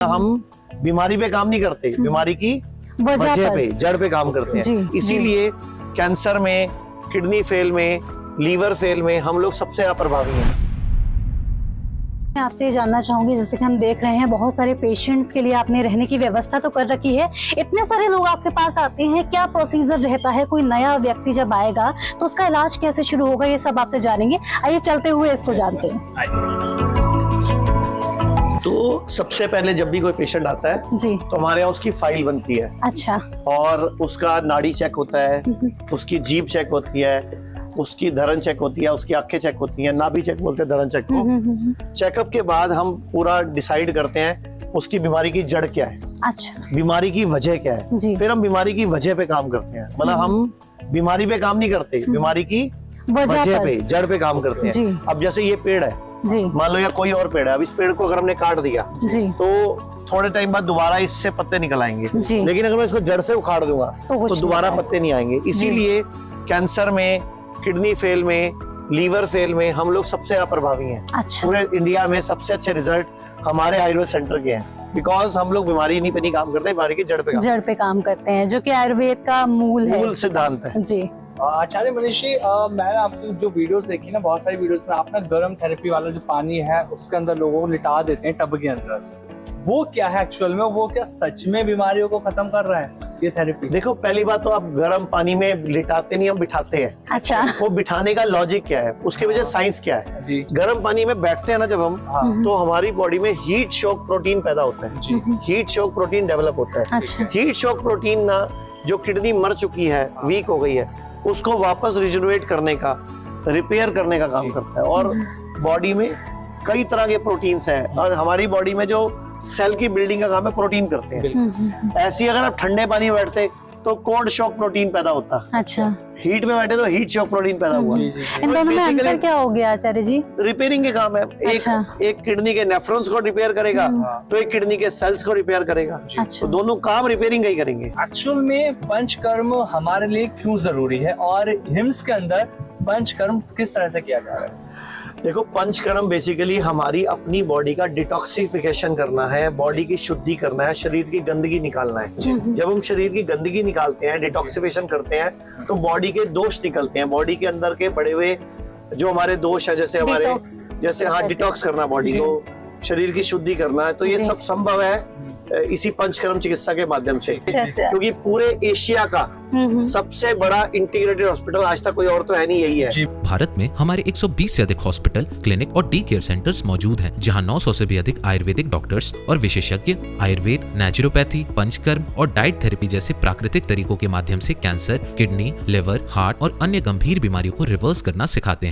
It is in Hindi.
हम बीमारी पे काम नहीं करते, बीमारी की वजह पे, जड़ पे काम करते हैं। इसीलिए कैंसर में, किडनी फेल में, लीवर फेल में हम लोग सबसे ज्यादा प्रभावी हैं। मैं आपसे ये जानना चाहूंगी, जैसे कि हम देख रहे हैं बहुत सारे पेशेंट्स के लिए आपने रहने की व्यवस्था तो कर रखी है, इतने सारे लोग आपके पास आते हैं, क्या प्रोसीजर रहता है? कोई नया व्यक्ति जब आएगा तो उसका इलाज कैसे शुरू होगा, ये सब आपसे जानेंगे। आइए चलते हुए इसको जानते हैं। तो सबसे पहले जब भी कोई पेशेंट आता है जी, तो हमारे यहाँ उसकी फाइल बनती है। अच्छा। और उसका नाड़ी चेक होता है, उसकी जीभ चेक होती है, उसकी धड़न चेक होती है, उसकी आंखें चेक होती हैं, नाभि चेक बोलते हैं धड़न चेक को। चेकअप के बाद हम पूरा डिसाइड करते हैं उसकी बीमारी की जड़ क्या है, अच्छा, बीमारी की वजह क्या है। फिर हम बीमारी की वजह पे काम करते हैं। मतलब हम बीमारी पे काम नहीं करते, बीमारी की वजह पे, जड़ पे काम करते हैं। अब जैसे ये पेड़ है, मान लो या कोई और पेड़ है, अब इस पेड़ को अगर हमने काट दिया तो थोड़े टाइम बाद दोबारा इससे पत्ते निकल आएंगे। लेकिन अगर मैं इसको जड़ से उखाड़ दूंगा तो दोबारा पत्ते नहीं आएंगे। इसीलिए कैंसर में, किडनी फेल में, लीवर फेल में हम लोग सबसे ज्यादा प्रभावी हैं। अच्छा। पूरे इंडिया में सबसे अच्छे रिजल्ट हमारे आयुर्वेद सेंटर के हैं, बिकॉज हम लोग बीमारी नहीं पे नहीं काम करते, बीमारी की जड़ पे काम करते हैं, जो कि आयुर्वेद का मूल सिद्धांत है। जी। आचार्य मनीष जी, मैंने आपकी जो वीडियोस देखी ना, बहुत सारी वीडियोस में आप ना गर्म थेरेपी वाला जो पानी है उसके अंदर लोगों को लिटा देते हैं टब के अंदर। वो क्या है एक्चुअल में? वो क्या सच में बीमारियों को खत्म कर रहा है ये थेरेपी? देखो, पहली बात तो आप गर्म पानी में लिटाते नहीं, हम बिठाते हैं। अच्छा। वो बिठाने का लॉजिक क्या है, उसके वजह साइंस क्या है? जी। गर्म पानी में बैठते हैं ना जब हम, तो हमारी बॉडी में हीट शॉक प्रोटीन पैदा होता है। जी। हीट शॉक प्रोटीन डेवलप होता है। अच्छा। हीट शॉक प्रोटीन ना, जो किडनी मर चुकी है, वीक हो गई है, उसको वापस रिजुनरेट करने का, रिपेयर करने का काम करता है। और बॉडी में कई तरह के प्रोटीन्स हैं, और हमारी बॉडी में जो सेल की बिल्डिंग का काम है प्रोटीन करते हैं। ऐसी अगर आप ठंडे पानी में बैठते तो कोल्ड शॉक प्रोटीन पैदा होता। अच्छा। हीट में बैठे तो हीट शॉक प्रोटीन पैदा हुआ। इन दोनों में अंतर क्या हो गया आचार्य जी? रिपेयरिंग के काम है। एक किडनी के नेफ्रॉन्स को रिपेयर करेगा तो एक किडनी के सेल्स को रिपेयर करेगा। तो दोनों काम रिपेयरिंग का ही करेंगे। एक्चुअल में पंचकर्म हमारे लिए क्यों जरूरी है, और हिम्स के अंदर पंचकर्म किस तरह से किया जा रहा है? देखो, पंचकर्म बेसिकली हमारी अपनी बॉडी का डिटॉक्सिफिकेशन करना है, बॉडी की शुद्धि करना है, शरीर की गंदगी निकालना है। जब हम शरीर की गंदगी निकालते हैं, डिटॉक्सिफिकेशन करते हैं, तो बॉडी के दोष निकलते हैं। बॉडी के अंदर के बड़े हुए जो हमारे दोष है, जैसे हमारे डिटॉक्स करना, बॉडी को, शरीर की शुद्धि करना है, तो ये सब संभव है इसी पंचकर्म चिकित्सा के माध्यम से। क्योंकि पूरे एशिया का सबसे बड़ा इंटीग्रेटेड हॉस्पिटल आज तक कोई और तो है नहीं, यही है। भारत में हमारे 120 से अधिक हॉस्पिटल, क्लिनिक और डी केयर सेंटर्स मौजूद हैं, जहां 900 से भी अधिक आयुर्वेदिक डॉक्टर्स और विशेषज्ञ आयुर्वेद, नेचुरोपैथी, पंचकर्म और डाइट थेरेपी जैसे प्राकृतिक तरीकों के माध्यम से कैंसर, किडनी, लिवर, हार्ट और अन्य गंभीर बीमारियों को रिवर्स करना सिखाते हैं।